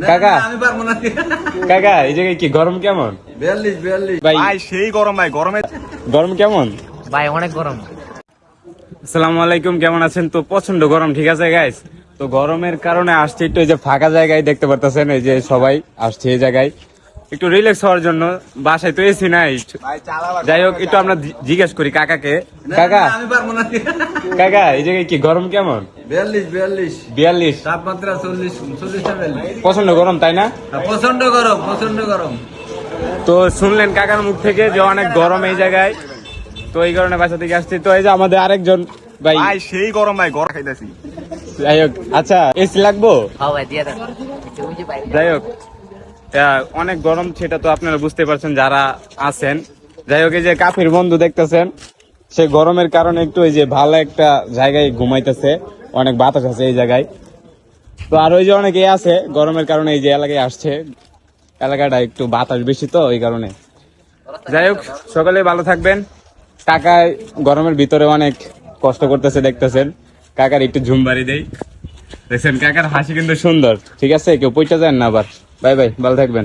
কাকা কাকা এই জায়গায় কি গরম কেমন? 42 ভাই ভাই সেই গরম ভাই, গরম কেমন? ভাই অনেক গরম। আসসালামু আলাইকুম, কেমন আছেন? তো প্রচন্ড গরম, ঠিক আছে গাইস। তো গরমের কারণে আসছে একটু এই যে ফাঁকা জায়গায়, দেখতে পারতেছেন এই যে সবাই আসছে এই জায়গায় একটু রিল্যাক্স হওয়ার জন্য। বাসায় তো এসি নাই, যাই হোক একটু আমরা জিজ্ঞেস করি কাকাকে। কাকা কাকা এই জায়গায় কি গরম কেমন? 42 তাপমাত্রা 40 প্রচন্ড গরম, তাই না? প্রচন্ড গরম। তো শুনলেন কাকার মুখ থেকে যে অনেক গরম এই জায়গায়, তো এই কারণে বাসা থেকে আসছি। তো এই যে আমাদের আরেকজন ভাই, ভাই সেই গরম ভাই, গরম খাইতেছি। যাই হোক আচ্ছা এসি লাগবো? হ্যাঁ ভাই দিয়ে দেন। যাই হোক অনেক গরম, সেটা তো আপনারা বুঝতে পারছেন যারা আছেন। যাই হোক এই যে কাফির বন্ধু দেখতেছেন, সে গরমের কারণে একটু এই যে ভালো একটা জায়গায় ঘুমাইতেছে, অনেক বাতাস আছে এই জায়গায়। তো আর ওই যে অনেকে আছে গরমের কারণে এই যে এলাকায় আসছে, এলাকাটা একটু বাতাস বেশি তো এই কারণে। যাই হোক সকালে ভালো থাকবেন। কাকায় গরমের ভিতরে অনেক কষ্ট করতেছে দেখতেছেন, কাকার একটু ঝুম বাড়ি দেই। দেখছেন কাকার হাসি কিন্তু সুন্দর, ঠিক আছে, কেউ পয়সা যায় না আবার। বাই বাই, ভালো থাকবেন।